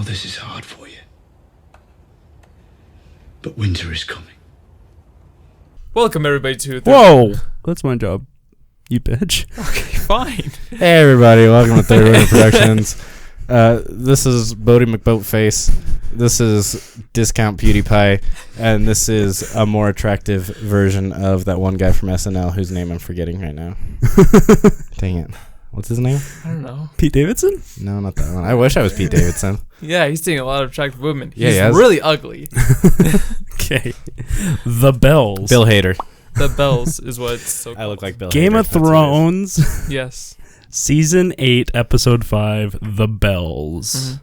this is hard for you. But winter is coming. Welcome everybody to Whoa! That's my job. You bitch. Okay, fine. Hey everybody, welcome to Third Winter Productions. This is Bodie McBoatface. This is Discount PewDiePie, and this is a more attractive version of that one guy from SNL whose name I'm forgetting right now. Dang it. What's his name? I don't know. Pete Davidson? No, not that one. I wish I was Pete Davidson. Yeah, he's seeing a lot of attractive women. Yeah, He's he has. really ugly. Okay. The Bells. Bill Hader. The Bells is what it's so I called. look like Bill Game Hader. of That's what it is. Thrones. Yes. Season 8, Episode 5, The Bells. Mm-hmm.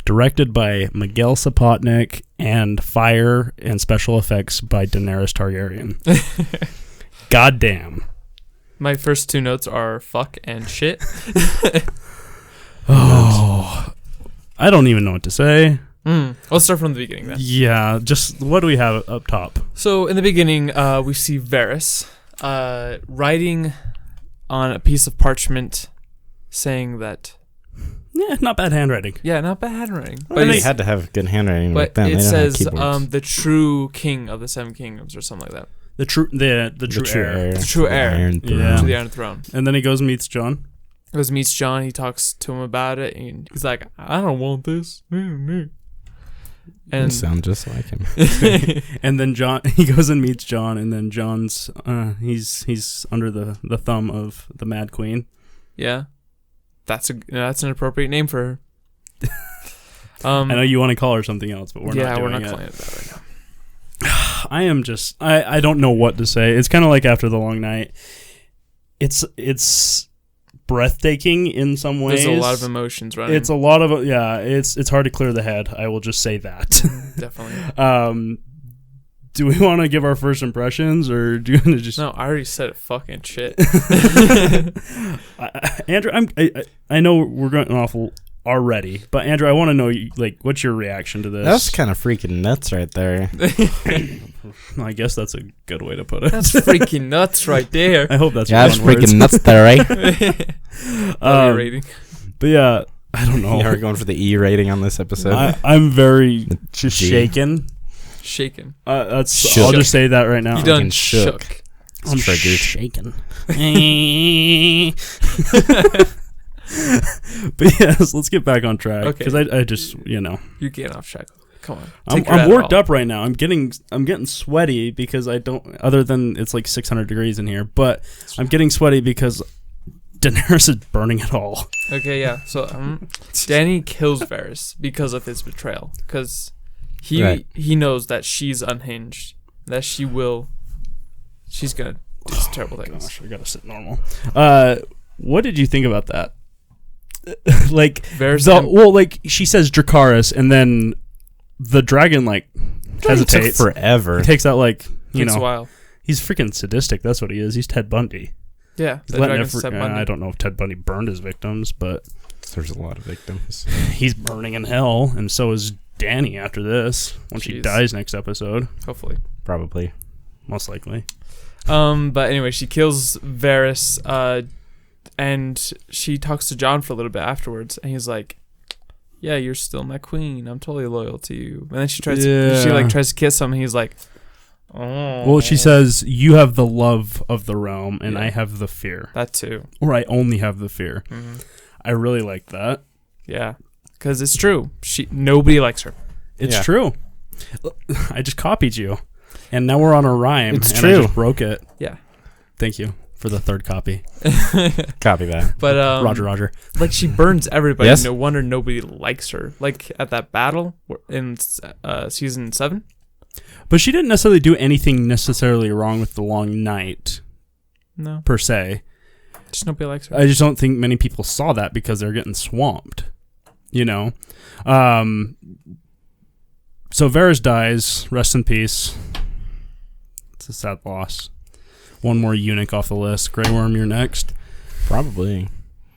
Directed by Miguel Sapochnik, and fire and special effects by Daenerys Targaryen. Goddamn. My first two notes are fuck and shit. Oh. I don't even know what to say. Let's start from the beginning then. Yeah, just what do we have up top? So in the beginning, we see Varys writing on a piece of parchment saying that, Yeah, not bad handwriting. yeah, not bad handwriting. But But, they he's- had to have good handwriting back but then. it They didn't have says keyboards. the true king of the Seven Kingdoms or something like that. The true heir. The true heir. Iron Throne. Yeah. To the Iron Throne. And then he goes and meets John. Goes meets John. He talks to him about it, and he's like, "I don't want this." You And sound just like him. And then he goes and meets John, and then John's he's under the thumb of the Mad Queen. yeah, that's an appropriate name for her. I know you want to call her something else, but we're not doing it. calling it that right now. I am just I don't know what to say. It's kind of like After the Long Night. It's breathtaking in some ways. There's a lot of emotions running. It's a lot of it's hard to clear the head. I will just say that. Definitely. Do we want to give our first impressions, or do you want to just No, I already said it. Fucking shit. Andrew, I know we're going off already, but Andrew, I want to know, like, what's your reaction to this? That's kind of freaking nuts right there. I guess that's a good way to put it. That's freaking nuts right there. I hope that's Yeah, that's one word. freaking nuts there, right? Love your rating. But yeah, I don't know. Yeah, we're going for the E rating on this episode. I'm very just G. shaken. Shaken. I'll Shook. just say that right now. You done Fucking shook. shook. I'm Triggered. shaken. But yes, let's get back on track, Okay. because I just You're getting off track. Come on. I'm worked up right now. I'm getting sweaty because I don't. Other than it's like 600 degrees in here, but I'm getting sweaty because Daenerys is burning it all. Okay, yeah. So Dany kills Varys because of his betrayal. Because he knows that she's unhinged. That she's gonna do some terrible things. Gosh, I gotta sit normal. What did you think about that? Like Varys she says Dracarys, and then the dragon It hesitates. took forever. He takes out takes a while. he's freaking sadistic. That's what he is. He's Ted Bundy. Yeah, He's the letting dragon's Ted Bundy. I don't know if Ted Bundy burned his victims, but There's a lot of victims. he's burning in hell, and so is Dany after this, when she Jeez. dies next episode, Hopefully. Probably. most likely. But anyway, she kills Varys, and she talks to John for a little bit afterwards, and he's like, "Yeah, you're still my queen. I'm totally loyal to you." And then she tries to kiss him, and he's like, "Oh." Well, she says, "You have the love of the realm, and Yeah. I have the fear, that too. or I only have the fear." Mm-hmm. I really like that. Yeah, because it's true. Nobody likes her. It's Yeah. true. I just copied you, and now we're on a rhyme. It's and true. I just broke it. Yeah. Thank you for the third copy. Copy that. But Roger. like she burns everybody. Yes. No wonder nobody likes her. Like at that battle in season 7. But she didn't necessarily do anything necessarily wrong with the Long Night, No, per se. just nobody likes her. I just don't think many people saw that because they're getting swamped, you know? So Varys dies. Rest in peace. It's a sad loss. One more eunuch off the list. Grey Worm, you're next. Probably.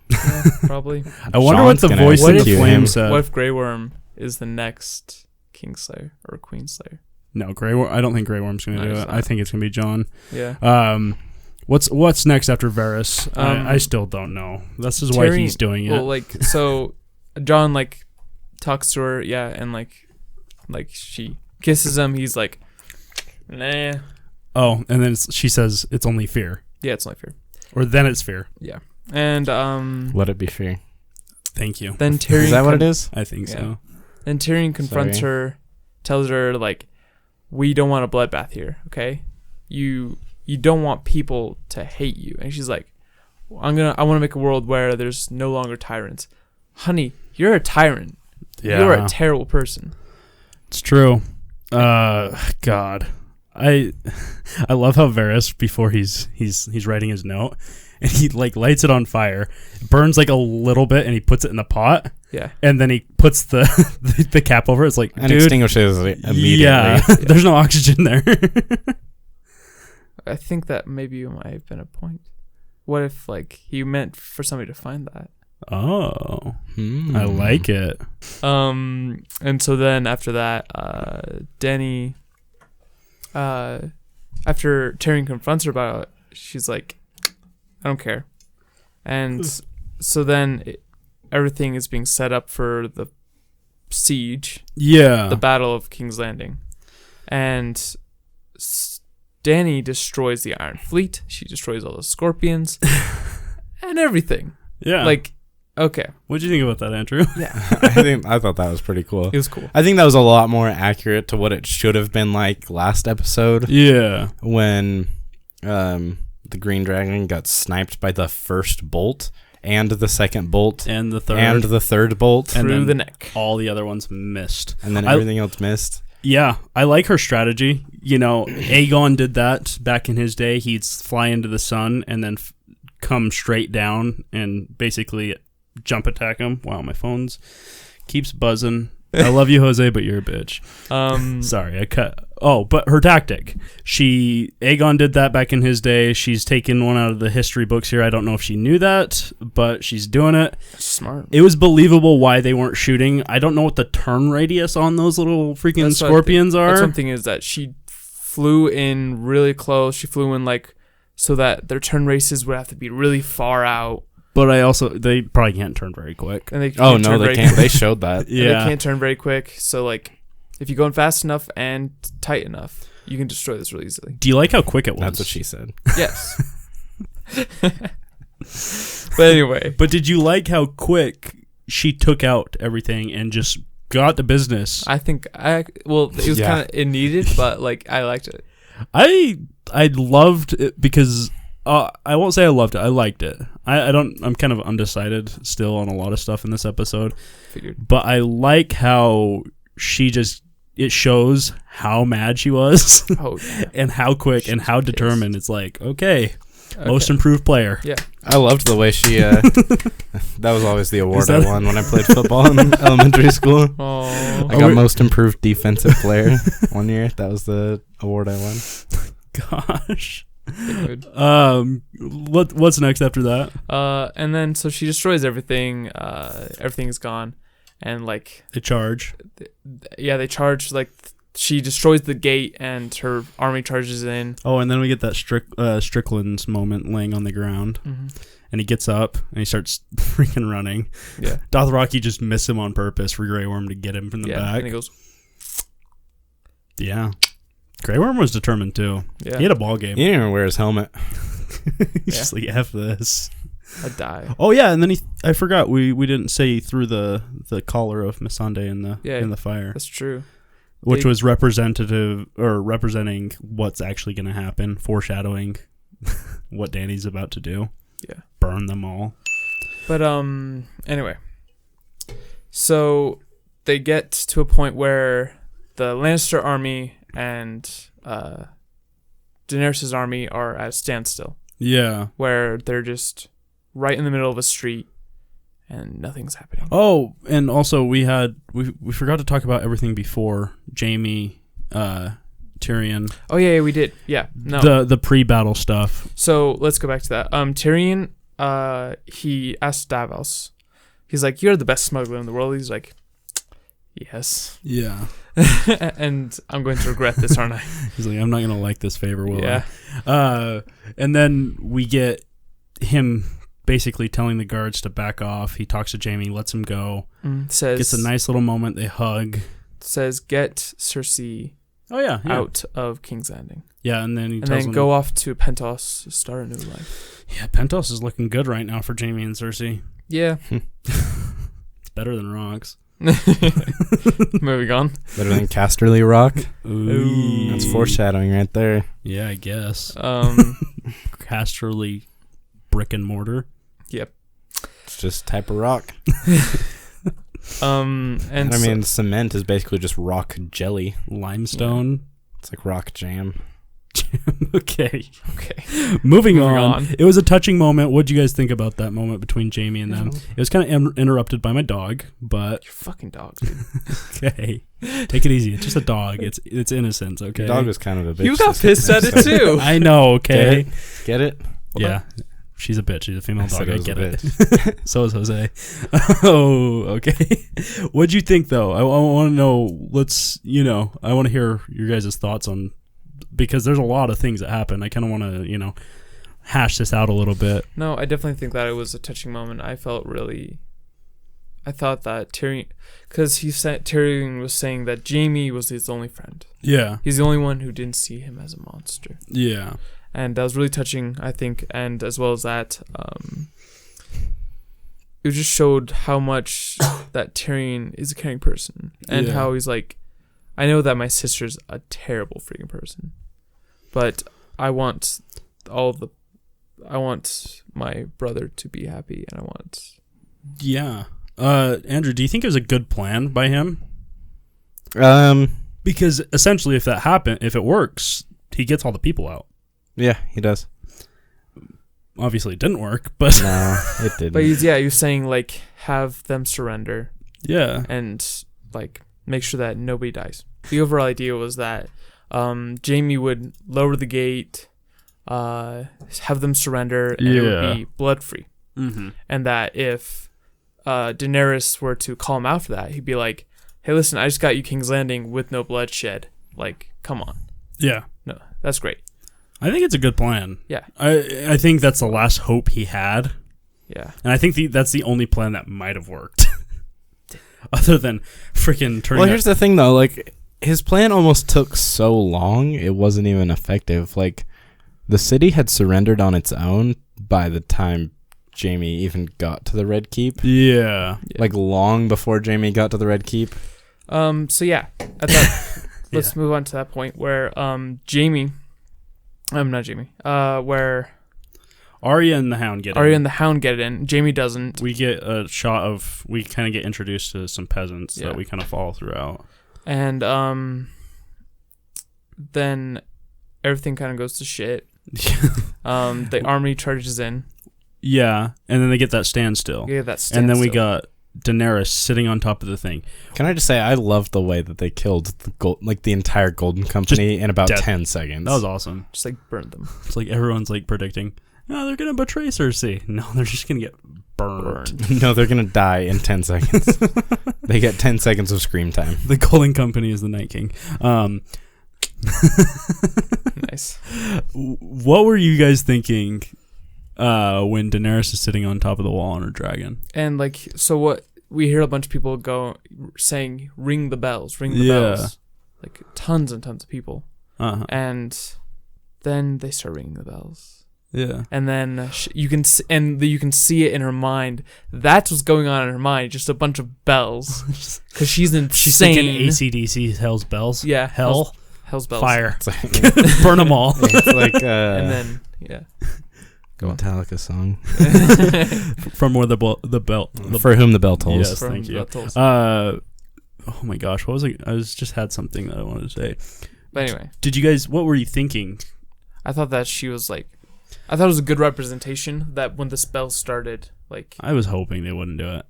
Yeah, probably. I wonder what Sean's the gonna voice in the execute flame him. said. What if Grey Worm is the next Kingslayer or Queenslayer? No, Grey Worm. I don't think Grey Worm's going to No, do he's it. not. I think it's going to be John. Yeah. What's next after Varys? I still don't know. This is why Tyrion- he's doing it. Well, like, so John, like, talks to her, yeah, and like she kisses him. He's like, nah. Oh, and then she says it's only fear, Yeah, it's only fear. or then it's fear. Yeah, and Let it be fear. Thank you. then Tyrion. Is that what it is? I think Yeah. so. Then Tyrion confronts her, tells her like, we don't want a bloodbath here, okay? You don't want people to hate you. And she's like, I want to make a world where there's no longer tyrants. Honey, you're a tyrant. Yeah, You're a terrible person. it's true. God, I love how Varys, before he's writing his note, and he like lights it on fire, burns like a little bit, and he puts it in the pot, Yeah. and then he puts the the cap over it. It's like, And dude, extinguishes it immediately. yeah, there's no oxygen there. I think that maybe might have been a point. What if like he meant for somebody to find that? Oh, Hmm. I like it. And so then after that, Dany, after Tyrion confronts her about it, she's like, I don't care. And so then everything is being set up for the siege, Yeah, the Battle of King's Landing. And Dany destroys the Iron Fleet. She destroys all the scorpions and everything. yeah. Like, okay. What'd you think about that, Andrew? I thought that was pretty cool. It was cool. I think that was a lot more accurate to what it should have been like last episode Yeah, when the Green Dragon got sniped by the first bolt and the second bolt and the third, and the third bolt And Through then the neck. all the other ones missed. and then I- everything else missed. Yeah, I like her strategy. You know, Aegon did that back in his day. He'd fly into the sun and then come straight down and basically jump attack him. Wow, my phone's keeps buzzing. I love you, Jose, but you're a bitch. Sorry, I cut. Oh, but her tactic. Aegon did that back in his day. She's taken one out of the history books here. I don't know if she knew that, but she's doing it. Smart. It was believable why they weren't shooting. I don't know what the turn radius on those little freaking That's what I scorpions are. That's one thing is that she flew in really close. She flew in like so that their turn races would have to be really far out. But they probably can't turn very quick. And they Oh can't no, turn they very can't. They showed that. and they can't turn very quick. So like if you're going fast enough and tight enough, you can destroy this really easily. Do you like how quick it was? That's what she said. Yes. But anyway, But did you like how quick she took out everything and just got the business? I think it was Yeah. kind of it needed, but like I liked it. I loved it because I won't say I loved it. I liked it. I'm kind of undecided still on a lot of stuff in this episode, Figured. but I like how it shows how mad she was Oh, yeah. and how quick and how She's determined. It's like, okay, Okay. most improved player. Yeah. I loved the way she. That was always the award Is that- I won when I played football in elementary school. Oh. I got most improved defensive player one year. That was the award I won. Gosh. Good. What's next after that? And then so she destroys everything. Everything's gone, and like They charge. yeah, they charge like she destroys the gate, and her army charges in. Oh, and then we get that Strickland's moment laying on the ground, and he gets up and he starts freaking running. Yeah, Dothraki just miss him on purpose for Grey Worm to get him from the yeah, back. and he goes, Yeah, Grey Worm was determined too. yeah, He had a ball game. He didn't even wear his helmet. He's just like, F this. I die. Oh yeah, and then I forgot we didn't say he threw the collar of Missandei in the fire, That's true. which They- was representing what's actually going to happen, foreshadowing what Dany's about to do. Yeah. Burn them all. But anyway, so they get to a point where the Lannister army and Daenerys' army are at a standstill, Yeah. where they're just right in the middle of a street and nothing's happening. Oh, and also we forgot to talk about everything before Jaime, Tyrion, Oh yeah, we did. Yeah, no. the pre-battle stuff. So let's go back to that. Tyrion, he asked Davos. He's like, "You're the best smuggler in the world." He's like, "Yes." Yeah. And I'm going to regret this, aren't I? He's like, I'm not gonna like this favor, will Yeah. I? And then we get him basically telling the guards to back off. He talks to Jaime, lets him go. Says Gets a nice little moment. They hug. says get Cersei Oh yeah. out of King's Landing, Yeah, and then he and tells then them, go off to Pentos to start a new life. Yeah, Pentos is looking good right now for Jaime and Cersei. Yeah. It's better than Rocks. Moving on. Better than Casterly Rock. Ooh. That's foreshadowing right there. Yeah, I guess. Um, Casterly brick and mortar. yep. It's just type of rock. And And I mean, cement is basically just rock jelly. Limestone. It's like rock jam. Okay. okay. Moving Moving on. on. It was a touching moment. What did you guys think about that moment between Jaime and them? It was kind of interrupted by my dog, but Your fucking dog, dude. okay. Take it easy. It's just a dog. It's innocence, okay? The dog was kind of a bitch. You got this pissed at it episode. too. I know, okay? Get it? Yeah. She's a bitch. She's a female I said dog. I was a get it. bitch. So is Jose. Oh, okay. What'd you think, though? I want to know. I want to hear your guys' thoughts on, because there's a lot of things that happen. I kind of want to, hash this out a little bit. No, I definitely think that it was a touching moment. I thought that Tyrion, because Tyrion was saying that Jaime was his only friend. Yeah. He's the only one who didn't see him as a monster. Yeah. And that was really touching, I think. And as well as that, it just showed how much that Tyrion is a caring person. And Yeah. how he's like, I know that my sister's a terrible freaking person, but I want my brother to be happy, and I want... Yeah. Andrew, do you think it was a good plan by him? Because essentially, if it works, he gets all the people out. Yeah, he does. Obviously, it didn't work, but No, it didn't. But he was saying, like, have them surrender yeah. and, like, make sure that nobody dies. The overall idea was that Jaime would lower the gate, have them surrender, and it would be blood-free. Mm-hmm. And that if Daenerys were to call him out for that, he'd be like, hey, listen, I just got you King's Landing with no bloodshed. Like, come on. Yeah. No, that's great. I think it's a good plan. Yeah. I think that's the last hope he had. Yeah. And I think that's the only plan that might have worked. Other than freaking turning. Well, here's the thing, though. Like, his plan almost took so long, it wasn't even effective. Like, the city had surrendered on its own by the time Jaime even got to the Red Keep. Yeah. Like, long before Jaime got to the Red Keep. So yeah, at that, let's move on to that point where where Arya and the Hound get Arya in. and the Hound get it in. Jaime doesn't. We get a shot of, we kind of get introduced to some peasants Yeah. that we kind of follow throughout. And then everything kind of goes to shit. The army charges in. Yeah, and then they get that standstill. You get that And then we standstill. got Daenerys sitting on top of the thing. Can I just say, I loved the way that they killed the entire Golden Company in about dead. 10 seconds. That was awesome. Just like burned them. It's like everyone's like predicting, oh, they're going to betray Cersei. No, they're just going to get burned. No, they're going to die in 10 seconds. They get 10 seconds of scream time. The Golden Company is the Night King. Nice. What were you guys thinking when Daenerys is sitting on top of the wall on her dragon? And like, so what we hear a bunch of people saying, ring the bells, ring the Yeah. bells. Like tons and tons of people. Uh-huh. And then they start ringing the bells. Yeah. And then you can see it in her mind. That's what's going on in her mind. Just a bunch of bells. Because she's insane. She's thinking AC/DC, Hell's Bells. Yeah. Hell. Hell's bells. Fire. It's like, Burn them all. it's like And then, yeah. Go on. Metallica song. From where the bell. For whom the bell tolls. Yes, thank you. Battles. Oh my gosh, what was it? I just had something that I wanted to say. But anyway, What were you thinking? I thought that she was like, I thought it was a good representation that when the spell started, like, I was hoping they wouldn't do it.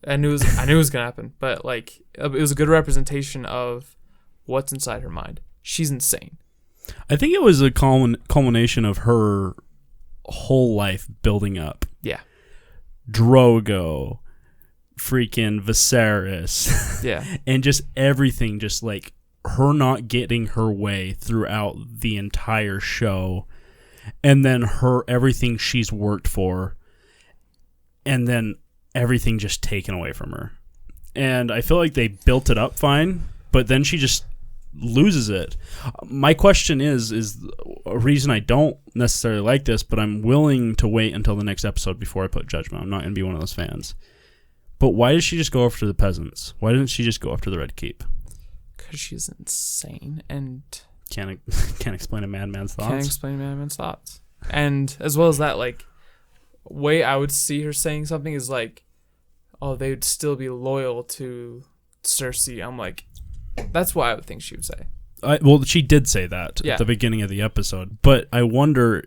I knew it was gonna happen, but like, it was a good representation of what's inside her mind. She's insane. I think it was a culmination of her whole life building up. Yeah. Drogo, freaking Viserys, Yeah. and just everything, just like her not getting her way throughout the entire show, and then everything she's worked for, and then everything just taken away from her. And I feel like they built it up fine, but then she just loses it. My question is a reason I don't necessarily like this, but I'm willing to wait until the next episode before I put judgment. I'm not going to be one of those fans. But why did she just go after the peasants? Why didn't she just go after the Red Keep? Because she's insane and Can't explain a madman's thoughts. can't explain madman's thoughts. And as well as that, like, way I would see her saying something is like, oh, they would still be loyal to Cersei. I'm like, that's what I would think she would say. Well, she did say that Yeah. at the beginning of the episode, but I wonder,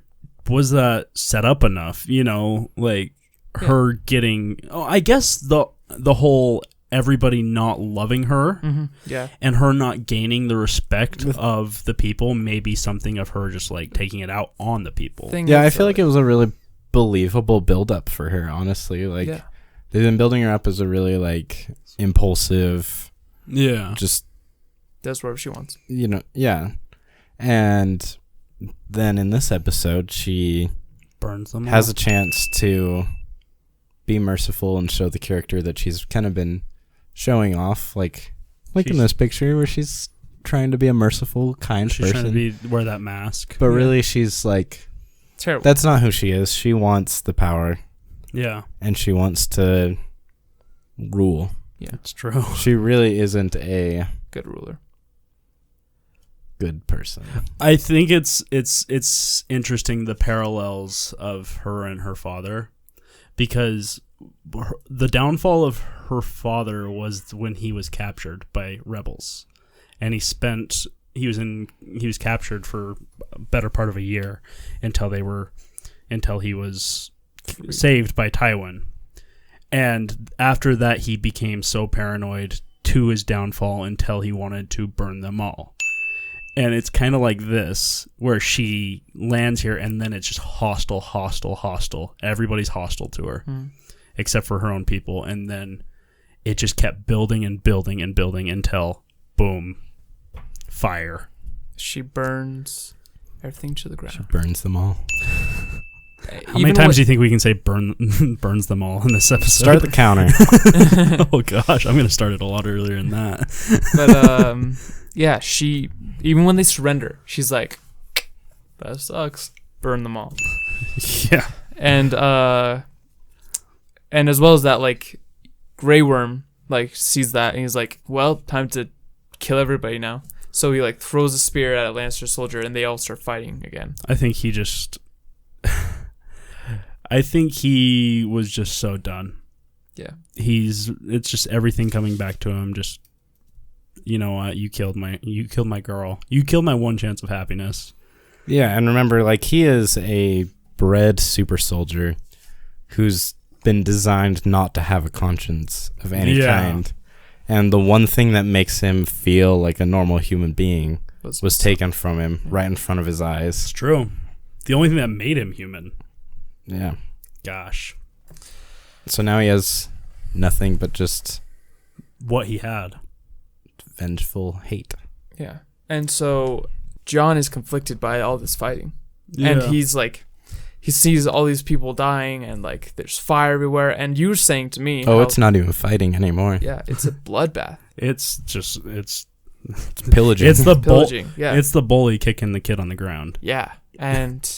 was that set up enough? You know, like her getting. Oh, I guess the whole everybody not loving her Yeah. and her not gaining the respect of the people may be something of her just like taking it out on the people. Yeah, I feel like it was a really believable build-up for her, honestly. Like, yeah. they've been building her up as a really, like, impulsive, Yeah, just, Does whatever she wants. you know, yeah. And then in this episode, she burns them. has all. a chance to be merciful and show the character that she's kind of been showing off, like in She's- this picture where she's trying to be a merciful, kind She's person. trying to wear that mask. but Yeah. really, she's like, Terrible. that's not who she is. She wants the power, Yeah, and she wants to rule. it's true. She really isn't a Good ruler. good person. I think it's interesting the parallels of her and her father, because the downfall of her father was when he was captured by rebels, and he was captured for a better part of a year until he was saved by Tywin. And after that, he became so paranoid to his downfall until he wanted to burn them all. And it's kind of like this, where she lands here and then it's just hostile. Everybody's hostile to her, except for her own people. And then it just kept building and building and building until, boom, fire. She burns everything to the ground. Burns them all. How many times do you think we can say burns them all in this episode? Start the counter. Oh, gosh. I'm going to start it a lot earlier than that. But, yeah, she, even when they surrender, she's like, that sucks. Burn them all. Yeah. And as well as that, like, Grey Worm, like, sees that and he's like, well, time to kill everybody now. So he, like, throws a spear at a Lannister soldier and they all start fighting again. I think he just... I think he was just so done. Yeah. It's just everything coming back to him. Just, you know what? You killed my girl. You killed my one chance of happiness. Yeah, and remember, like, he is a bred super soldier who's been designed not to have a conscience of any kind. And the one thing that makes him feel like a normal human being was taken from him right in front of his It's eyes. true. The only thing that made him human. Yeah. Gosh. So now he has nothing but just What he had. vengeful hate. Yeah. And so Jon is conflicted by all this fighting. And he's like, he sees all these people dying and like there's fire everywhere. And you were saying to me, Oh, how- it's not even fighting anymore. yeah, it's a bloodbath. It's just, it's Pillaging. the Pillaging. Yeah. It's the bully kicking the kid on the ground. Yeah. And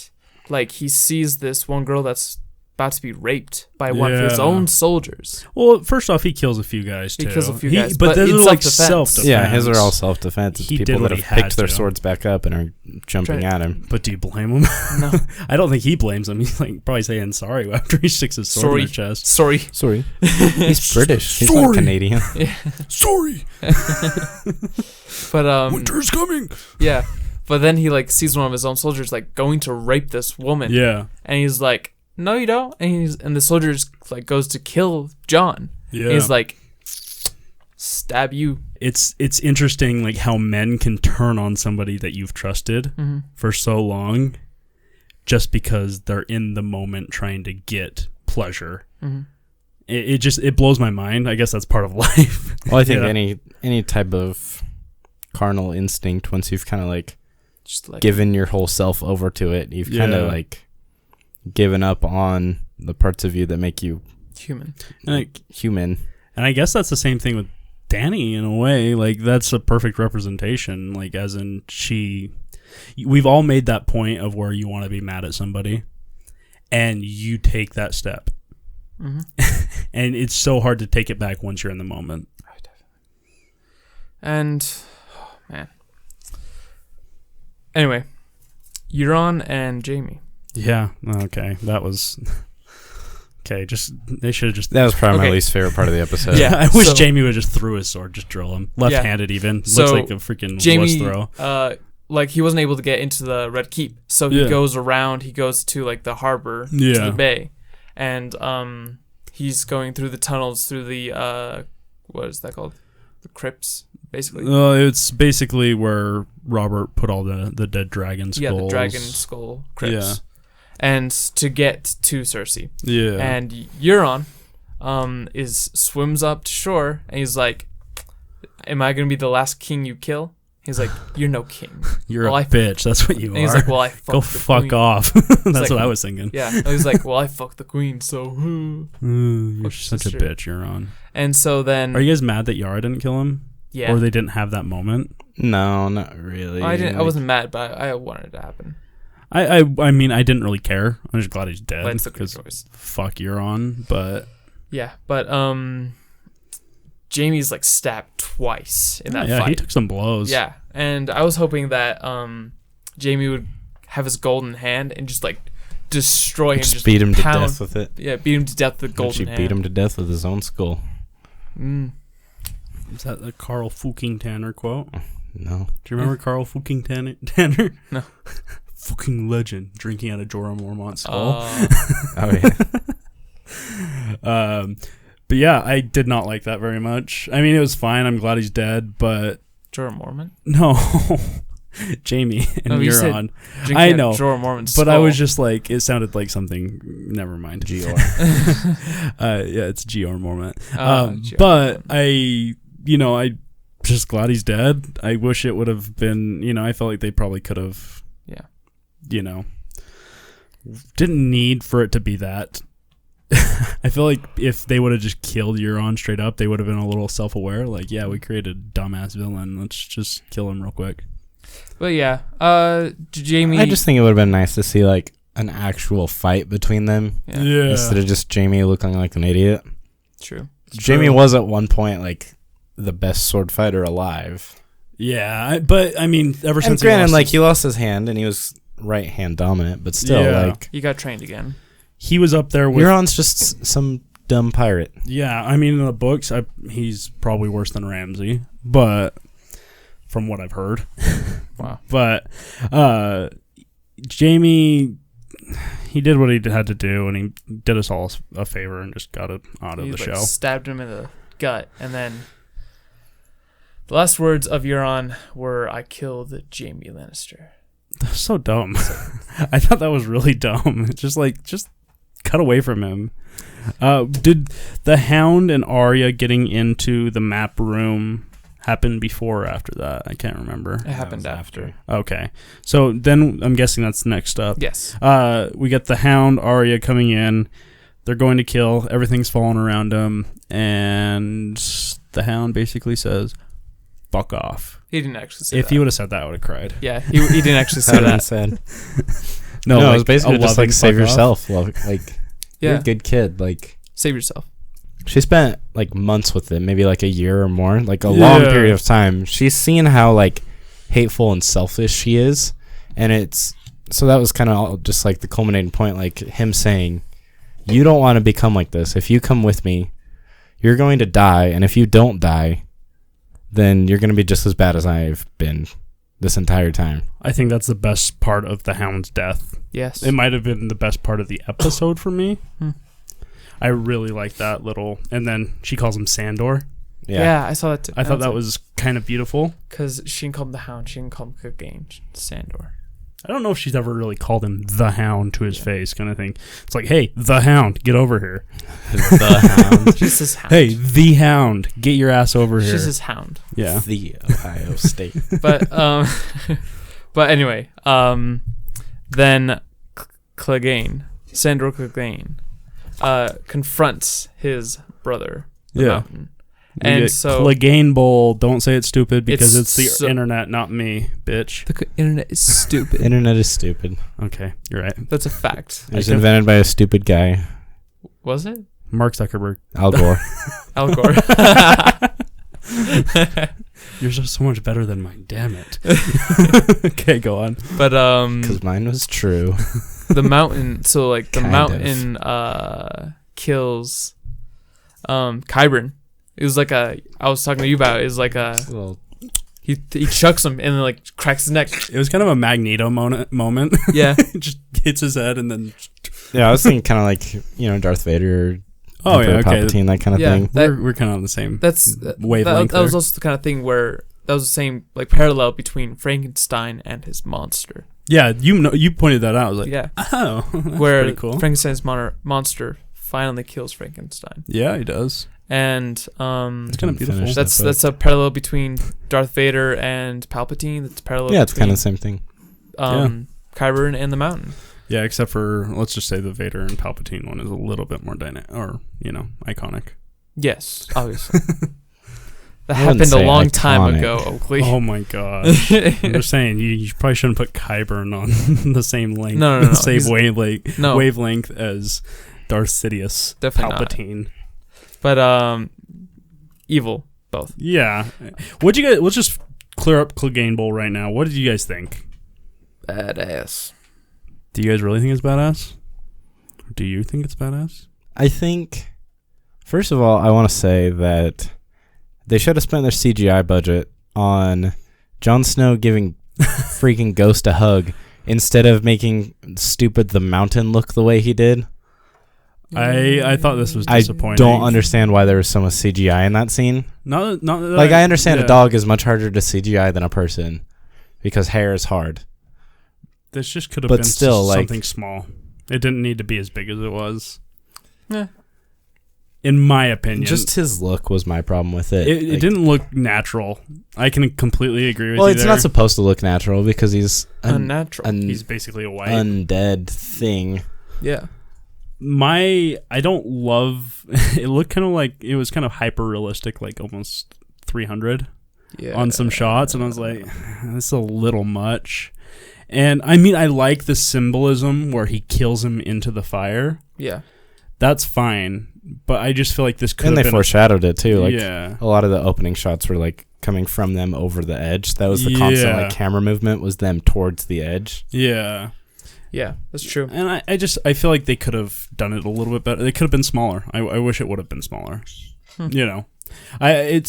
like he sees this one girl that's about to be raped by one of his Yeah. own soldiers. Well, first off, he kills a few guys, He too. kills a few guys, but but those it's are like self-defense. self-defense. Yeah, his are all self-defense. It's He did people what that he have picked had their to. swords back up and are jumping Try- at him. But do you blame him? No. I don't think he blames him. He's like probably saying sorry after he sticks his sword in Sorry. their chest. Sorry. Sorry. He's British. He's not Sorry. Canadian. Sorry, But winter's coming. yeah. But then he like sees one of his own soldiers like going to rape this woman. Yeah, And he's like, no, you don't. And the soldiers like goes to kill Jon. yeah. And he's like, stab you. It's interesting like how men can turn on somebody that you've trusted for so long, just because they're in the moment trying to get pleasure. It blows my mind. I guess that's part of life. Well, I think Yeah. any type of carnal instinct, once you've kind of like Just like given your whole self over to it, you've kind Yeah. of like given up on the parts of you that make you Human. human. And I guess that's the same thing with Danny in a way. Like, that's a perfect representation. Like, as in we've all made that point of where you want to be mad at somebody and you take that step. Mm-hmm. And it's so hard to take it back once you're in the moment. And, oh, man. Anyway, Euron and Jaime. Yeah. Okay. That was... Okay, they should have just... That was probably my Okay. least favorite part of the episode. Yeah. I wish so- Jaime would just threw his sword, just drill him. Left-handed even. So, Looks like a freaking wuss Jaime, throw. like, he wasn't able to get into the Red Keep, so he Yeah. goes around, he goes to, like, the harbor, to Yeah. the bay, and, he's going through the tunnels, through the, what is that called? The crypts, basically. It's basically where Robert put all the dead dragon skulls. Yeah, the dragon skull crypts. Yeah. And to get to Cersei. Yeah. And Euron swims up to shore, and he's like, am I going to be the last king you kill? He's like, you're no king. You're well, a bitch. That's what you And are. he's like, well, I fucked Go the fuck queen. off. That's like- what I was thinking. Yeah. And he's like, well, I fucked the queen, so... You're Fuck such sister. a bitch, you're on. And so then... Are you guys mad that Yara didn't kill him? Yeah. Or they didn't have that moment? No, not really. I wasn't mad, but I wanted it to happen. I mean, I didn't really care. I'm just glad he's dead. But it's a good 'cause choice. fuck Euron, but... Yeah, but Jaime's like stabbed twice in that yeah, fight. he took some blows. Yeah, and I was hoping that Jaime would have his golden hand and just like destroy him, Just beat him to pound- death with it. Yeah, beat him to death with the And golden she hand. beat him to death with his own skull. Mm. Is that the Carl Fucking Tanner quote? No. Do you remember Carl Fucking Tanner? No. Fucking legend, drinking out of Jorah Mormont's skull. Oh yeah. But yeah, I did not like that very much. I mean, it was fine. I'm glad he's dead, but Jorah Mormont. no, Jaime and No, you said Euron. Drinking I out of know, Jorah Mormont's But I was skull. just like, it sounded like something. Never mind. Gior. Yeah, it's Gior Mormont. Jorah But Mormont. I just glad he's dead. I wish it would have been. I felt like they probably could have. Yeah. Didn't need for it to be that. I feel like if they would have just killed Euron straight up, they would have been a little self-aware. Like, yeah, we created a dumbass villain. Let's just kill him real quick. But yeah, Jaime. I just think it would have been nice to see like an actual fight between them Yeah, instead of just Jaime looking like an idiot. true. Jaime was at one point like the best sword fighter alive. Yeah, but I mean, ever And since granted, like his, he lost his hand and he was right hand dominant, but still, Yeah. like He got trained again. he was up there with. Euron's just some dumb pirate. Yeah, I mean, in the books, he's probably worse than Ramsay, but from what I've heard. Wow. But Jaime, he did what he had to do, and he did us all a favor and just got it out of He the like show. stabbed him in the gut, and then the last words of Euron were, "I killed Jaime Lannister." That's so dumb. I thought that was really dumb. Just cut away from him. Did the Hound and Arya getting into the map room happen before or after that? I can't remember. It happened after. Okay, so then I'm guessing that's next up. Yes. We get the Hound, Arya coming in. They're going to kill. Everything's falling around them, and the Hound basically says, "Fuck off." He didn't actually say If that. he would have said that, I would have cried. Yeah, he didn't actually say that. Said. No, No, like, it was basically a just loving like save fuck off. yourself. Like you're Yeah, a good kid. Like save yourself. she spent like months with him, maybe like a year or more, like a long Yeah. period of time. She's seen how like hateful and selfish she is, and so that was kind of just like the culminating point, like him saying, "You don't want to become like this. If you come with me, you're going to die, and if you don't die, then you're going to be just as bad as I've been this entire time." I think that's the best part of the Hound's death. Yes. It might have been the best part of the episode for me. Hmm. I really like that little, and then she calls him Sandor. Yeah, I saw that too. I thought that was kind of beautiful. because she didn't call him the Hound. She didn't call him Clegane. Sandor. I don't know if she's ever really called him the Hound to his face, kind of thing. It's like, hey, the Hound, get over here. The Hound. She says Hound. Hey, the Hound, get your ass over here. She says Hound. Yeah. The Ohio State. But but anyway, then Clegane, Sandor Clegane, confronts his brother, the Yeah. Mountain. We And get so Clegane Bowl. Don't say it's stupid because It's it's the so- internet, not me, bitch. the internet is stupid. Internet is stupid. Okay, you're right. That's a fact. It was can- invented by a stupid guy, Was it? Mark Zuckerberg. Al Gore. Al Gore. You're just so much better than mine. Damn it. Okay, go on. But Because mine was true. the Mountain. So like the Kind Mountain kills Qyburn. It was like I was talking to you about. It was like Well, he chucks him and then like cracks his neck. It was kind of a Magneto moment. Yeah. Just hits his head and then. yeah, I was thinking kind of like, Darth Vader or Oh yeah, Emperor okay. Palpatine, that kind of Yeah. thing. That- We're kind of on the same That's wavelength. That was there. also the kind of thing where that was the same like parallel between Frankenstein and his monster. Yeah, you pointed that out. I was like, Yeah. oh, that's Where pretty cool. Frankenstein's monster finally kills Frankenstein. Yeah, he does. And It's kind of Didn't beautiful. finish that's that that's a parallel between Darth Vader and Palpatine. That's parallel. Yeah, it's kind between, of the same thing. Qyburn and the Mountain. Yeah, except for let's just say the Vader and Palpatine one is a little bit more dynamic, or iconic. Yes, obviously. That I wouldn't happened a say long time iconic. ago, Oakley. Oh my god! I'm just saying you probably shouldn't put Qyburn on the same length, No. the same He's- wavelength, No. as Darth Sidious, Definitely not. Palpatine. But evil both. Yeah, what'd you guys? Let's just clear up Clegane Bowl right now. What did you guys think? Badass. Do you guys really think it's badass? Do you think it's badass? I think, first of all, I want to say that they should have spent their CGI budget on Jon Snow giving freaking Ghost a hug instead of making stupid the Mountain look the way he did. I thought this was I disappointing. don't understand why there was so much CGI in that scene. Not Like, I understand yeah. a dog is much harder to CGI than a person because hair is hard. This just could have But been still, like- something small. It didn't need to be as big as it was. Yeah. In my opinion. Just his look was my problem with it. it Like, didn't look natural. I can completely agree with well, you it's there. not supposed to look natural because he's Unnatural. He's basically a white. undead thing. Yeah. I don't love it. Looked kind of like it was kind of hyper realistic, like almost 300 Yeah. on some shots, and I was like, this is a little much. And I mean, I like the symbolism where he kills him into the fire. Yeah. That's fine, but I just feel like this could And have they been foreshadowed it too. Like yeah. a lot of the opening shots were like coming from them over the edge. That was the constant Yeah. like camera movement was them towards the edge. Yeah. Yeah. That's true. And I feel like they could have done it a little bit better. They could have been smaller. I wish it would have been smaller. You know. I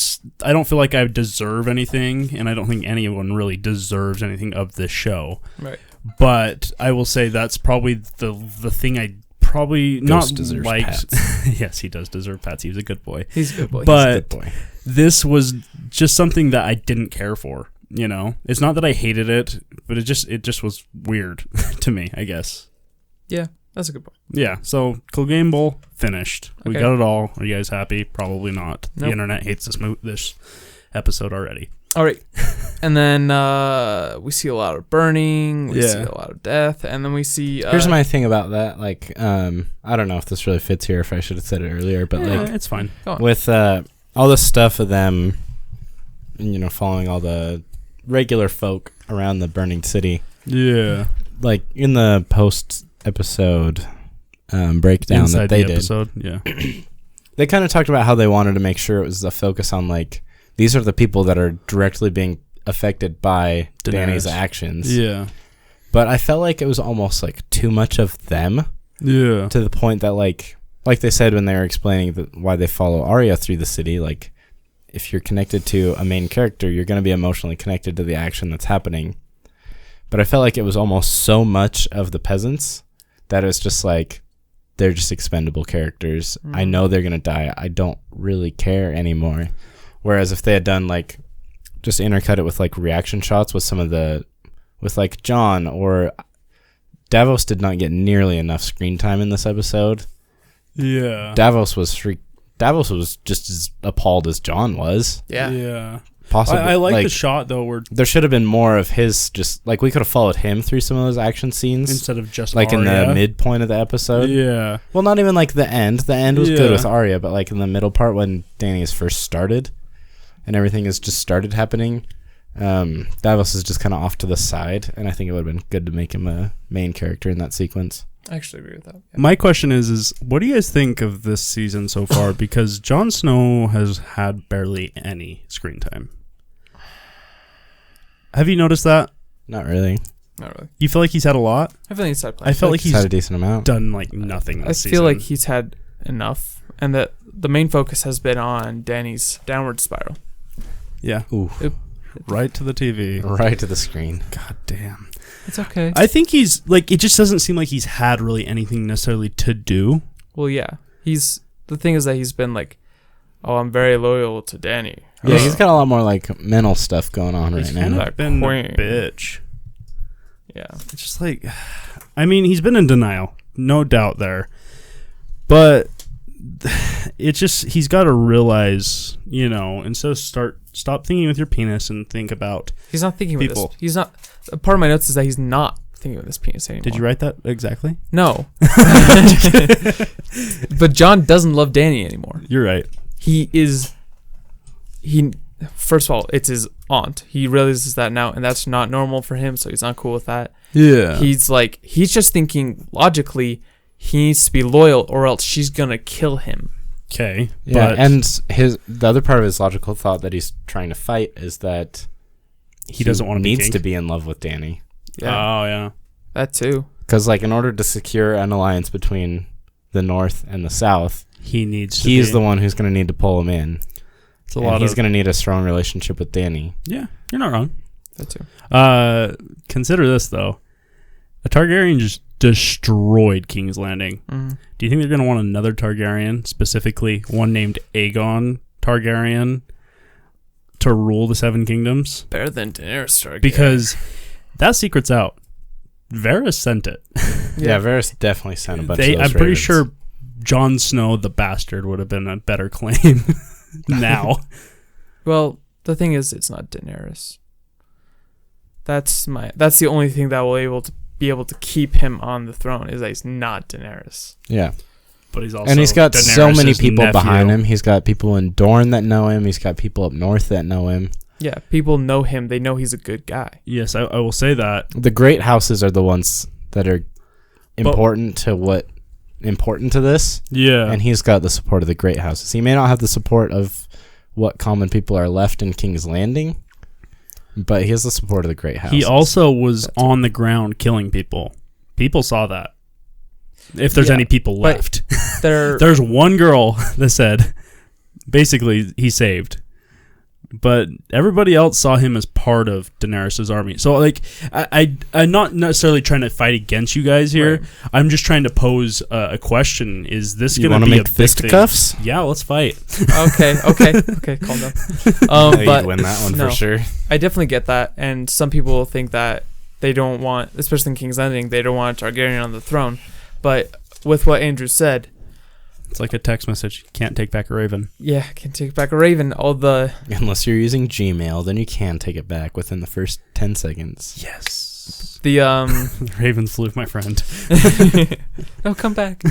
don't feel like I deserve anything, and I don't think anyone really deserves anything of this show. Right. But I will say that's probably the thing I probably Ghost not deserves liked. pats. Yes, he does deserve pats. He's a good boy. He's a good boy. But Good boy. this was just something that I didn't care for. You know, it's not that I hated it, but it just was weird to me, I guess. Yeah. That's a good boy. Yeah. So Clegane Bowl finished. We Okay. got it all. Are you guys happy? Probably not. The Nope. internet hates this episode already. All right. And then we see a lot of burning. We see Yeah. a lot of death. And then we see. Here's my thing about that. Like, I don't know if this really fits here. If I should have said it earlier, but Yeah, like it's fine. with all the stuff of them, following all the regular folk around the burning city. Yeah. Like in the post episode breakdown Inside that they the did. episode. Yeah. They kind of talked about how they wanted to make sure it was a focus on like these are the people that are directly being affected by Danny's Daenerys. actions. Yeah. But I felt like it was almost like too much of them Yeah. to the point that like they said when they were explaining why they follow Arya through the city, like if you're connected to a main character, you're going to be emotionally connected to the action that's happening. But I felt like it was almost so much of the peasants that it's just like they're just expendable characters. I know they're going to die. I don't really care anymore. Whereas if they had done like just intercut it with like reaction shots with some of with like Jon or Davos did not get nearly enough screen time in this episode. Yeah. Davos was just as appalled as Jon was. Yeah. Yeah. possibly. I like the shot though, where there should have been more of his. Just like we could have followed him through some of those action scenes instead of just like in Arya. the midpoint of the episode. Yeah. Well, not even like the end. The end was good Yeah. with Arya, but like in the middle part when Dany is first started, and everything has just started happening. Davos is just kind of off to the side, and I think it would have been good to make him a main character in that sequence. I actually agree with that. Yeah. My question is what do you guys think of this season so far? Because Jon Snow has had barely any screen time. Have you noticed that? Not really. Not really. You feel like he's had a lot? I feel like he's had I felt like He's had a he's decent amount. done like nothing I this feel season. like he's had enough, and that the main focus has been on Dany's downward spiral. Yeah. Ooh, Right to the TV. right to the screen. God damn. It's okay. I think he's like, it just doesn't seem like he's had really anything necessarily to do. Well, yeah. The thing is that he's been like, oh, I'm very loyal to Dany. Yeah, he's got a lot more like mental stuff going on He's right kind now. of That been queen. a bitch. Yeah. It's just like, I mean, he's been in denial, no doubt there. But it's just, he's got to realize, instead of stop thinking with your penis and think about. He's not thinking with People. this. He's not. Part of my notes is that he's not thinking with his penis anymore. Did you write that exactly? No. But Jon doesn't love Dany anymore. You're right. First of all, it's his aunt. He realizes that now, and that's not normal for him, so he's not cool with that. Yeah. He's just thinking logically, he needs to be loyal or else she's gonna kill him. Okay. Yeah, but and the other part of his logical thought that he's trying to fight is that he doesn't want to be needs king. to be in love with Dany. Yeah, Oh, yeah. that too. Because like in order to secure an alliance between the North and the South, He needs to he's be. the one who's going to need to pull him in. It's a And lot he's of. going to need a strong relationship with Dany. Yeah, you're not wrong. That too. Consider this, though. A Targaryen just destroyed King's Landing. Mm. Do you think they're going to want another Targaryen, specifically one named Aegon Targaryen, to rule the Seven Kingdoms? Better than Daenerys Targaryen. Because that secret's out. Varys sent it. Yeah, Varys definitely sent a bunch of those I'm pretty ravens. sure Jon Snow, the bastard, would have been a better claim now. Well, the thing is, it's not Daenerys. That's the only thing that will be able to keep him on the throne is that he's not Daenerys. Yeah. But he's also And he's got so many Daenerys' people nephew. behind him. He's got people in Dorne that know him. He's got people up north that know him. Yeah, people know him. They know he's a good guy. Yes, I will say that. The great houses are the ones that are important to this. Yeah. And he's got the support of the great houses. He may not have the support of what common people are left in King's Landing, but he has the support of the great houses. He also was on the ground killing people. People saw that. If there's Yeah, any people but left. They're There's one girl that said, basically, he saved. But everybody else saw him as part of Daenerys' army. So, like, I'm not necessarily trying to fight against you guys here. Right. I'm just trying to pose a question. Is this You going want to to be make a big thing? fisticuffs? Yeah, let's fight. okay, calm down. You'd win that one no. for sure. I definitely get that, and some people think that they don't want, especially in King's Landing, they don't want a Targaryen on the throne. But with what Andrew said, It's like a text message. Can't take back a raven. yeah, can take back a raven. All the Unless you're using Gmail, then you can take it back within the first 10 seconds. Yes. the Ravens flew, my friend. oh, come back.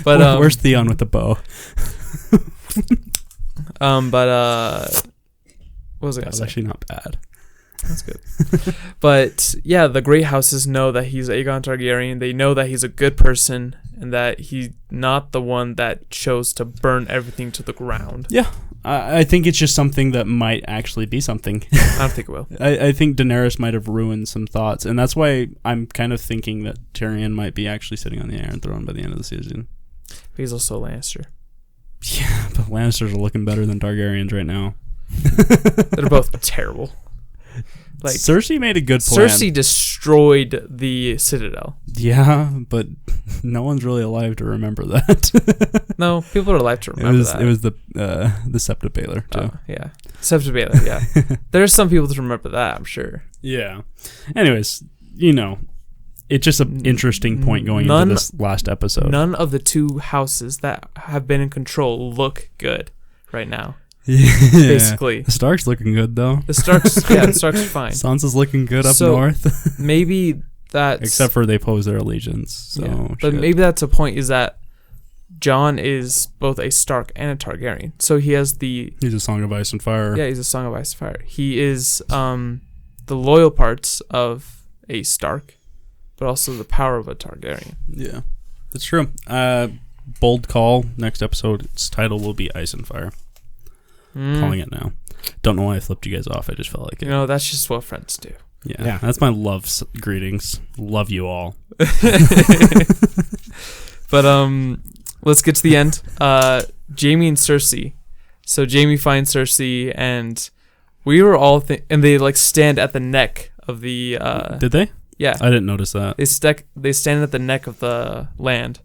But Where's Theon with the bow? what was I gonna That's say? actually not bad. That's good. But yeah, the great houses know that he's Aegon Targaryen. They know that he's a good person and that he's not the one that chose to burn everything to the ground. Yeah. I think it's just something that might actually be something. I don't think it will. I think Daenerys might have ruined some thoughts, and that's why I'm kind of thinking that Tyrion might be actually sitting on the Iron Throne by the end of the season. But he's also a Lannister. Yeah, but Lannisters are looking better than Targaryens right now. They're both terrible. Like Cersei made a good plan. Cersei destroyed the Citadel. Yeah, but no one's really alive to remember that. No, people are alive to remember that. It was the Septa Baelor too. Oh, yeah. Septa Baelor, yeah. There's some people to remember that, I'm sure. Yeah. Anyways, it's just an interesting point going None- into this last episode. None of the two houses that have been in control look good right now. basically. The Stark's looking good though. The Starks are fine. Sansa's looking good up So, north. Maybe that's Except for they pose their allegiance. So, yeah. But shit. maybe that's a point, is that Jon is both a Stark and a Targaryen. So he has the he's a Song of Ice and Fire. he's a Song of Ice and Fire. He is the loyal parts of a Stark, but also the power of a Targaryen. Yeah, that's true. Bold call. Next episode, its title will be Ice and Fire. Calling it now. Don't know why I flipped you guys off. I just felt like it. You know, that's just what friends do. Yeah, that's my love greetings. Love you all. But let's get to the end. Jaime and Cersei. So Jaime finds Cersei, and we were all and they like stand at the neck of the. Did they? Yeah, I didn't notice that. they stand at the neck of the land,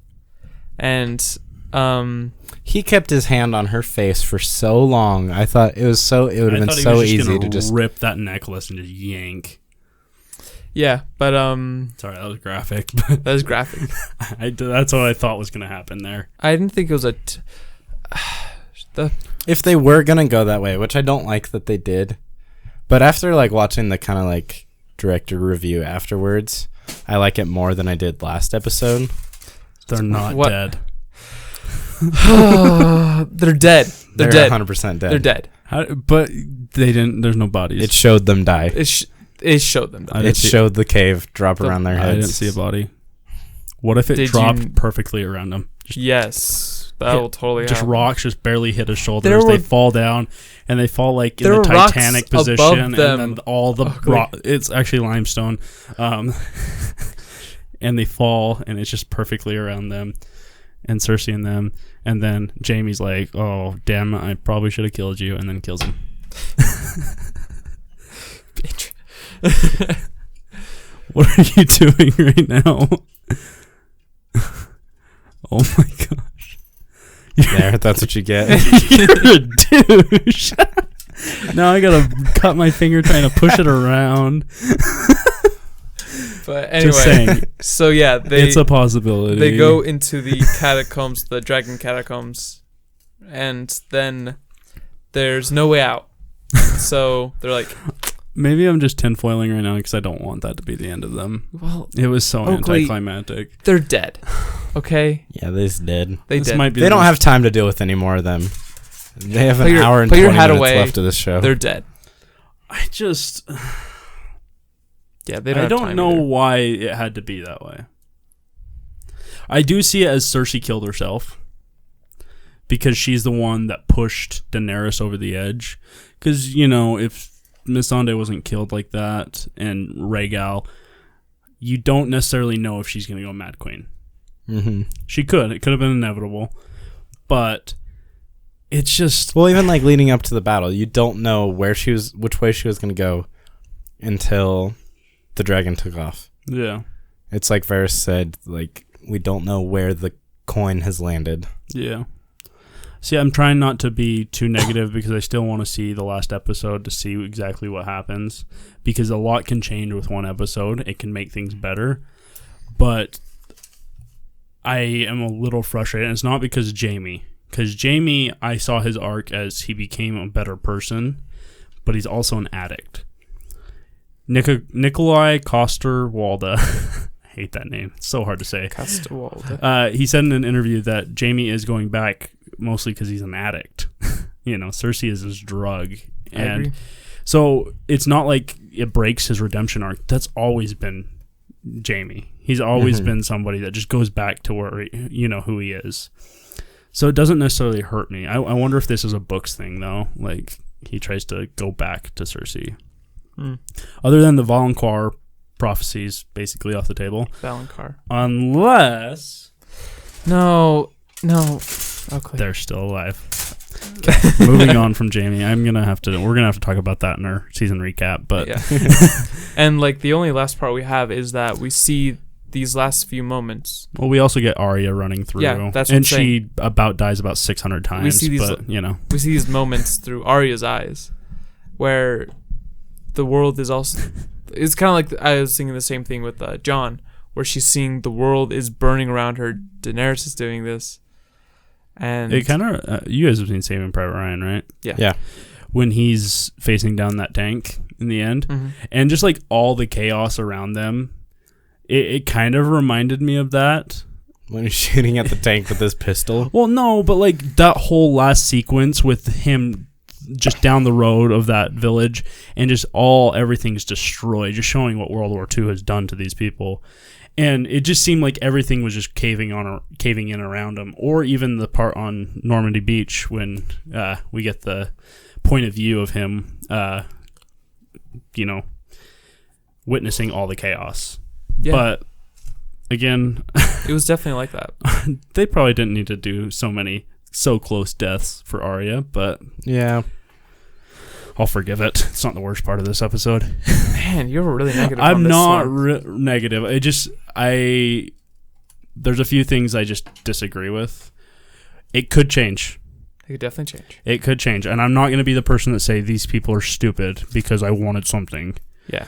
and He kept his hand on her face for so long. I thought it would have been so easy to just rip that necklace and just yank. yeah, but Sorry, that was graphic. that is graphic. That's what I thought was gonna happen there. I didn't think it was if they were gonna go that way, which I don't like that they did. But after like watching the kind of like director review afterwards, I like it more than I did last episode. They're not What? dead. They're dead. They're dead. 100% dead. They're dead. But they didn't. There's no bodies. It showed them die. It showed them. I That. didn't It see- showed the cave drop around their I heads. didn't see a body. What if it Did dropped you- perfectly around them? Yes, that hit- will totally Just happen. rocks just barely hit his shoulders. There They were- fall down, and they fall like in There the were rocks Titanic above position, and them. then all the Ugly. rock. It's actually limestone, and they fall, and it's just perfectly around them, and Cersei and them, and then Jaime's like, "Oh damn, I probably should have killed you," and then kills him. Bitch. What are you doing right now? Oh my gosh. There, that's what you get. You're a douche. Now I gotta cut my finger trying to push it around. But anyway, Just saying, so yeah, it's a possibility. they go into the catacombs, the dragon catacombs, and then there's no way out. So they're like, Maybe I'm just tinfoiling right now because I don't want that to be the end of them. well, It was so Oakley- anticlimactic. they're dead. Okay, Yeah, they're dead. they This dead. might be They the don't most- have time to deal with any more of them. They have Put an your- hour and put 20 your hat minutes away. left of this show. They're dead. I just. Yeah, they don't. I have don't time know either. why it had to be that way. I do see it as Cersei killed herself because she's the one that pushed Daenerys over the edge. Because, you know, if Missandei wasn't killed like that and Rhaegal, you don't necessarily know if she's going to go Mad Queen. Mm-hmm. She could. It could have been inevitable. But it's just... Well, even like leading up to the battle, you don't know which way she was going to go until the dragon took off. Yeah. It's like Varys said, like, we don't know where the coin has landed. Yeah. See, I'm trying not to be too negative because I still want to see the last episode to see exactly what happens. Because a lot can change with one episode. It can make things better. But I am a little frustrated. And it's not because of Jaime. Because Jaime, I saw his arc as he became a better person. But he's also an addict. Nikolai Coster-Waldau. I hate that name. It's so hard to say. Castawalda. He said in an interview that Jaime is going back mostly because he's an addict. You know, Cersei is his drug. I agree. So it's not like it breaks his redemption arc. That's always been Jaime. He's always been somebody that just goes back to where, you know, who he is. So it doesn't necessarily hurt me. I wonder if this is a books thing, though. Like, he tries to go back to Cersei. Other than the Valonqar prophecies basically off the table. Valonqar. Unless No. Okay. they're still alive. Moving on from Jaime, we're gonna have to talk about that in our season recap. But Yeah. And like the only last part we have is that we see these last few moments. well, we also get Arya running through. Yeah, that's what and I'm saying. she dies about 600 times. We see these- but you know, We see these moments through Arya's eyes, where the world is also. It's kind of like I was thinking the same thing with Jon, where she's seeing the world is burning around her. Daenerys is doing this, And It kind of you guys have seen Saving Private Ryan, right? Yeah. When he's facing down that tank in the end, Mhm. and just like all the chaos around them, it kind of reminded me of that. When he's shooting at the tank with his pistol. Well, no, but like that whole last sequence with him just down the road of that village and just everything's destroyed, just showing what World War II has done to these people. And it just seemed like everything was just caving in around him. Or even the part on Normandy Beach when we get the point of view of him, witnessing all the chaos. Yeah. But again, it was definitely like that. they probably didn't need to do so close deaths for Arya, but Yeah. I'll forgive it. It's not the worst part of this episode. Man, you were really negative. I'm on this not one. negative. There's a few things I just disagree with. It could change. It could definitely change. It could change, and I'm not going to be the person that say these people are stupid because I wanted something. Yeah.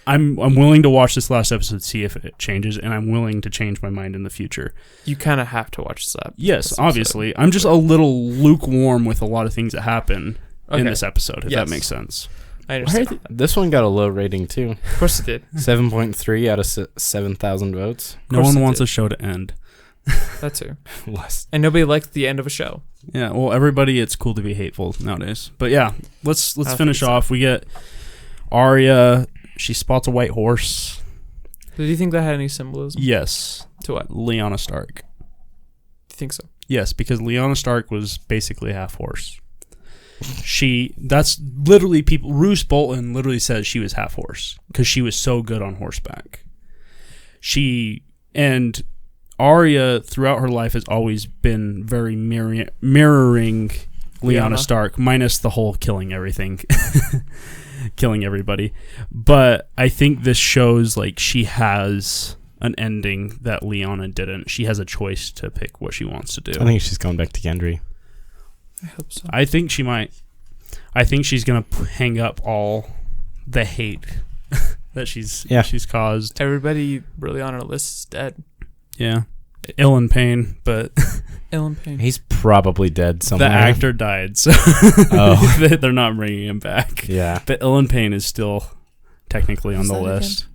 I'm willing to watch this last episode, see if it changes, and I'm willing to change my mind in the future. You kind of have to watch this up. Yes, obviously. I'm just a little lukewarm with a lot of things that happen in this episode, if Yes. that makes sense. I understand. This one got a low rating too. Of course it did. 7.3 out of 7,000 votes. No course one it wants did. a show to end. That too. Less. And nobody liked the end of a show. Yeah, well, everybody, it's cool to be hateful nowadays. But yeah, let's don't finish think so. off. We get Arya. She spots a white horse. Do you think that had any symbolism? Yes, To what? Do Lyanna Stark. you think so? Yes, because Lyanna Stark was basically half horse. That's literally people. Roose Bolton literally says she was half horse because she was so good on horseback. And Arya throughout her life has always been very mirroring Lyanna Lyanna. Stark, minus the whole killing everything, killing everybody. But I think this shows like she has an ending that Lyanna didn't. She has a choice to pick what she wants to do. I think she's going back to Gendry. I hope so. I think she might. I think she's gonna hang up all the hate that she's caused. Everybody really on her list is dead. Yeah, ill in pain, but Ill and pain. He's probably dead somewhere. the actor died, so Oh. they're not bringing him back. Yeah. But ill in pain is still technically on Who's the that list.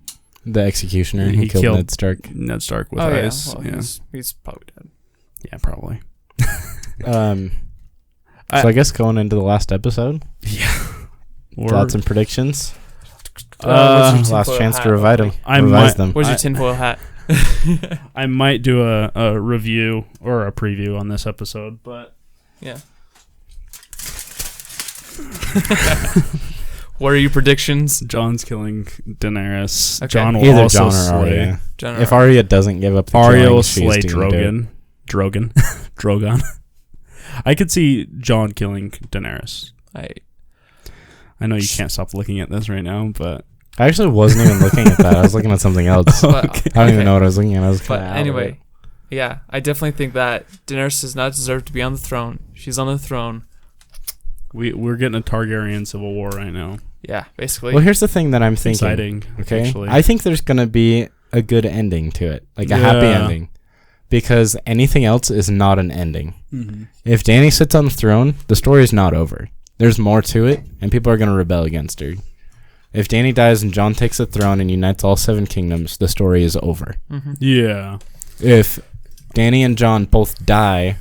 The executioner He who killed killed- Ned Stark. Ned Stark with Oh yeah. ice. Well, Yeah, he's probably dead. yeah, probably. So I guess going into the last episode, Or, thoughts and predictions. What's your Last tinfoil chance hat to look revise them. like? I Revise might- them. Where's your tinfoil hat? I might do a review or a preview on this episode, but Yeah. What are your predictions? John's killing Daenerys. Okay. John will Either also John or slay. Arya. General. If Arya doesn't give up the Arya killing, will she's slay gonna do it. Drogon. Drogon. I could see John killing Daenerys. I know you can't stop looking at this right now, but I actually wasn't even looking at that. I was looking at something else. But, I don't even know what I was looking at. I was But kinda out of anyway, it. yeah, I definitely think that Daenerys does not deserve to be on the throne. She's on the throne. we're getting a Targaryen civil war right now. Yeah, basically. Well, here's the thing that I'm thinking. Exciting, Okay, actually. I think there's gonna be a good ending to it, like a happy Yeah. ending, because anything else is not an ending. Mm-hmm. If Dany sits on the throne, the story is not over. There's more to it, and people are gonna rebel against her. If Dany dies and Jon takes the throne and unites all 7 kingdoms, the story is over. Mm-hmm. Yeah, If Dany and Jon both die,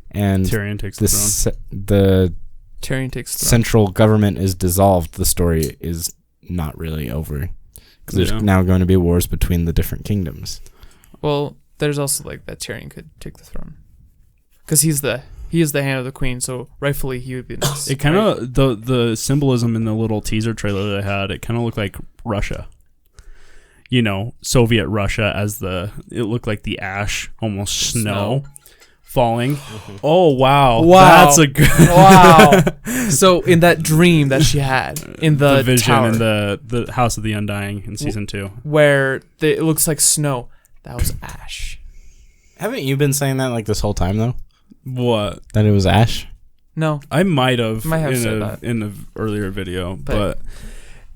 and Tyrion takes the throne. the Tyrion takes the throne. central government is dissolved, the story is not really over. Because there's Yeah. now going to be wars between the different kingdoms. Well, there's also like that Tyrion could take the throne, because he is the hand of the queen, so rightfully he would be next. It kind of the symbolism in the little teaser trailer that I had. It kind of looked like Russia. You know, Soviet Russia it looked like the ash, almost snow falling. Oh wow, Wow. that's a good Wow. So in that dream that she had in the vision tower, in the House of the Undying in season 2. where it looks like snow, that was ash. Haven't you been saying that like this whole time though? What? That it was ash? No, I might have said that. in an earlier video, But- but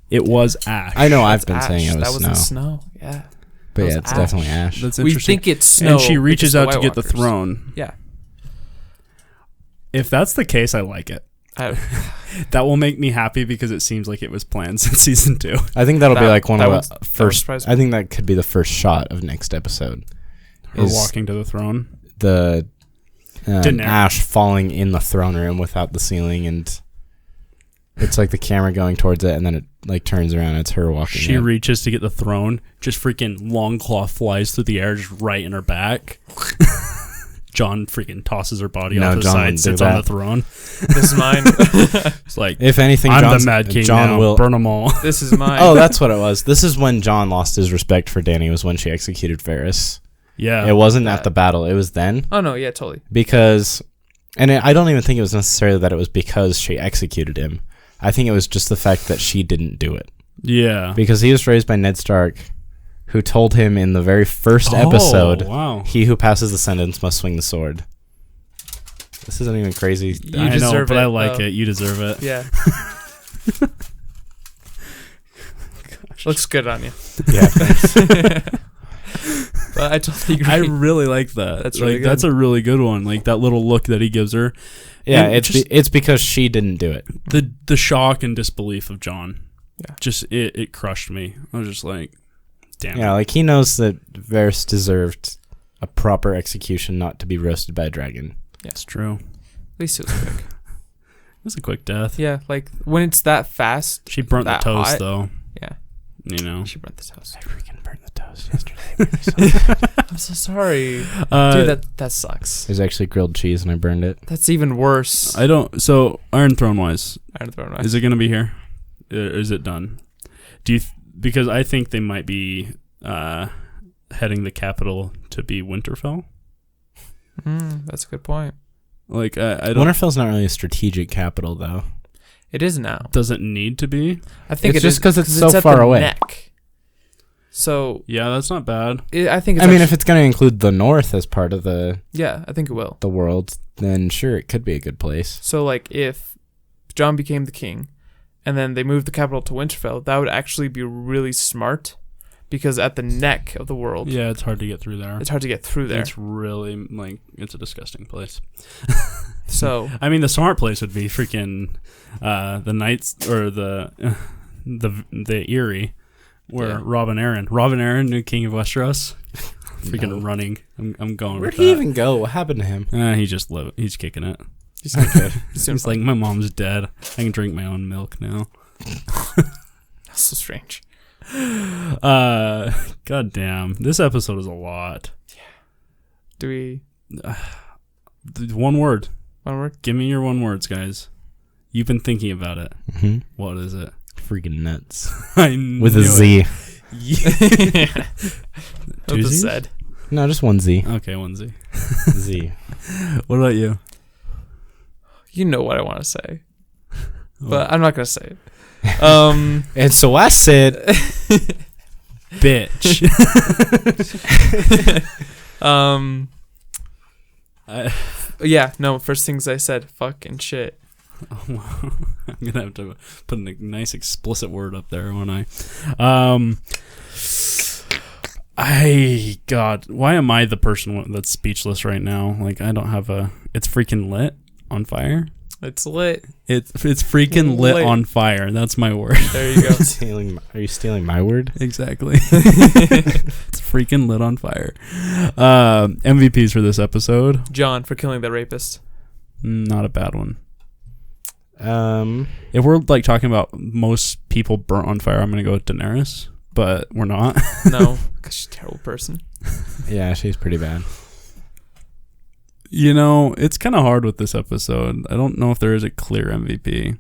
it was ash. I know I've that's been ash. saying it was that snow. wasn't snow. Yeah, But that yeah, was it's ash. definitely ash. That's we interesting. think it's snow. And she reaches because out the to get the White Walkers. throne. Yeah, If that's the case, I like it. That will make me happy because it seems like it was planned since season 2. I think that'll be That- like one that of would- the that would first. surprise me. I think that could be the first shot of next episode. Her Is walking to the throne. the Daenerys. Ash falling in the throne room without the ceiling, and it's like the camera going towards it, and then it like turns around. And it's her walking. She in. reaches to get the throne. Just freaking Longclaw flies through the air, just right in her back. John freaking tosses her body No, off to the John side, wouldn't do sits on that. the throne. This is mine. It's like, If anything, I'm John's, the Mad King John now. will. Burn them all. This is mine. Oh, that's what it was. This is when John lost his respect for Dany. Was when she executed Varys. Yeah. It wasn't at the battle. It was then Oh no, yeah, totally. because, and I don't even think it was necessarily that it was because she executed him. I think it was just the fact that she didn't do it Yeah. because he was raised by Ned Stark, who told him in the very first episode, Wow. "He who passes the sentence must swing the sword." This isn't even crazy. You I know, deserve but it, I like though. it. You deserve it. Yeah. Looks good on you. Yeah, thanks. But I totally agree. I really like that. That's like, really good. That's a really good one. Like that little look that he gives her. Yeah, And it's just it's because she didn't do it. the shock and disbelief of John. Yeah. Just it crushed me. I was just like, damn. Yeah, like he knows that Varys deserved a proper execution, not to be roasted by a dragon. It's true. At least it was quick. It was a quick death. Yeah, like when it's that fast. She burnt the That toast hot? though. Yeah, You know. she burnt this house. I freaking burned the toast yesterday. I'm so sorry, Uh, dude. That sucks. There's actually grilled cheese and I burned it. That's even worse. I don't. So Iron Throne wise, Iron Throne. is it going to be here? Is it done? Do you? Because I think they might be heading the capital to be Winterfell. That's a good point. Like I don't. Winterfell's not really a strategic capital, though. It is now. Does it need to be? I think It's it just is 'cause it's so at far the away. Neck. So Yeah, that's not bad. I think. It's I mean, actually- if it's going to include the North as part of the yeah, I think it will. world, then sure, it could be a good place. So like if John became the king, and then they moved the capital to Winterfell, that would actually be really smart, because at the neck of the world, Yeah, it's hard to get through there. it's hard to get through there. It's really like it's a disgusting place. So I mean, the smart place would be freaking the Knights or the Eyrie, where Yeah. Robin Aaron, new king of Westeros, freaking No. running. I'm going Where'd with he that. even go? What happened to him? He's kicking it. he's doing good. He's doing He's like, my mom's dead. I can drink my own milk now. That's so strange. God damn, this episode is a lot. Do we? One word. One word. Give me your one words, guys. You've been thinking about it. Mm-hmm. What is it? Freaking nuts. I With a knew Z. it. What Two was Z's? said? No, just one Z. Okay, one Z. Z. What about you? You know what I want to say, Oh. but I'm not gonna say it. And so I said, Bitch. Yeah. No. First things I said. Fucking shit. Oh, wow. I'm gonna have to put a nice explicit word up there, won't I? God, why am I the person that's speechless right now? Like, I don't have a. It's freaking lit on fire. It's lit. It's freaking lit Lit. on fire. That's my word. There you go. Are you stealing my word? Exactly. It's freaking lit on fire. MVPs for this episode. John for killing the rapist. Not a bad one. Um, If we're like talking about most people burnt on fire, I'm gonna go with Daenerys, but we're not. No, because she's a terrible person. yeah, she's pretty bad. You know, it's kind of hard with this episode. I don't know if there is a clear MVP.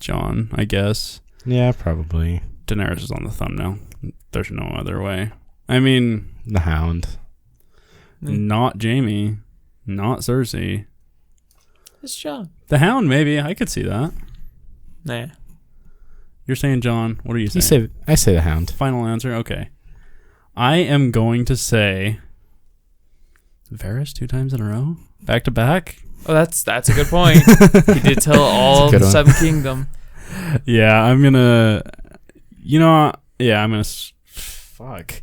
John, I guess. Yeah, probably. Daenerys is on the thumbnail. There's no other way. I mean, The Hound. not Jaime, not Cersei. It's John. The Hound, maybe. I could see that. Nah. You're saying John. What are you saying? I say The Hound. Final answer? Okay. I am going to say Varys 2 times in a row? Back to back? Oh, that's a good point. He did tell all That's a good the one. Seven Kingdom. Yeah, I'm gonna. I'm gonna. Fuck.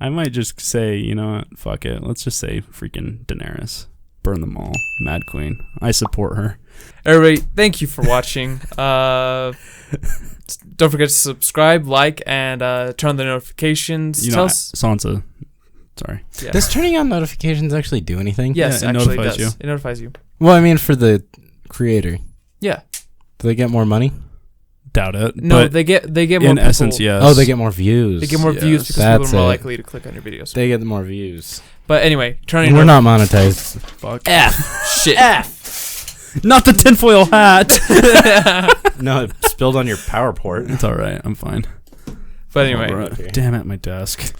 I might just say, you know what? Fuck it. Let's just say freaking Daenerys. Burn them all. Mad Queen. I support her. Everybody, thank you for watching. Don't forget to subscribe, like, and turn on the notifications. You Tell know, us. Sansa. Sorry. Yeah. Does turning on notifications actually do anything? Yes, Yeah, it actually notifies does. you. It notifies you. Well, I mean, for the creator, Yeah. do they get more money? Doubt it. No, but they get more. in people, essence, yes. Oh, they get more views. They get more views Yes. because people That's are more it. likely to click on your videos. They get more views. But anyway, turn on We're your not monetized. Fuck. shit. Not the tinfoil hat. No, it spilled on your power port. It's all right. I'm fine. But anyway, All right. Okay. Damn it, my desk.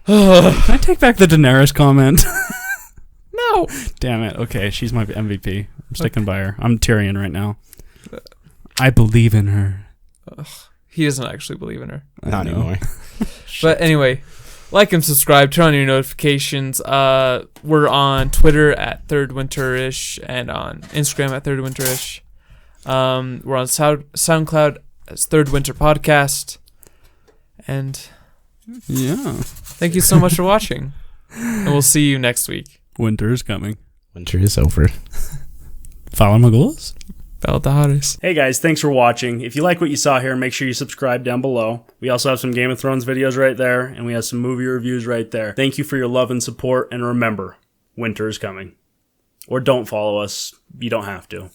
Can I take back the Daenerys comment? no. Damn it. Okay, she's my MVP. I'm sticking by her. I'm Tyrion right now. I believe in her. He doesn't actually believe in her. I Not know. anymore. But anyway, like and subscribe. Turn on your notifications. We're on Twitter at thirdwinterish and on Instagram at thirdwinterish. We're on SoundCloud as Third Winter Podcast. And Yeah. thank you so much for watching. And we'll see you next week. Winter is coming. Winter is over. Follow my goals. About the hottest. Hey guys, thanks for watching. If you like what you saw here, make sure you subscribe down below. We also have some Game of Thrones videos right there, and we have some movie reviews right there. Thank you for your love and support, and remember, winter is coming. Or don't follow us. You don't have to.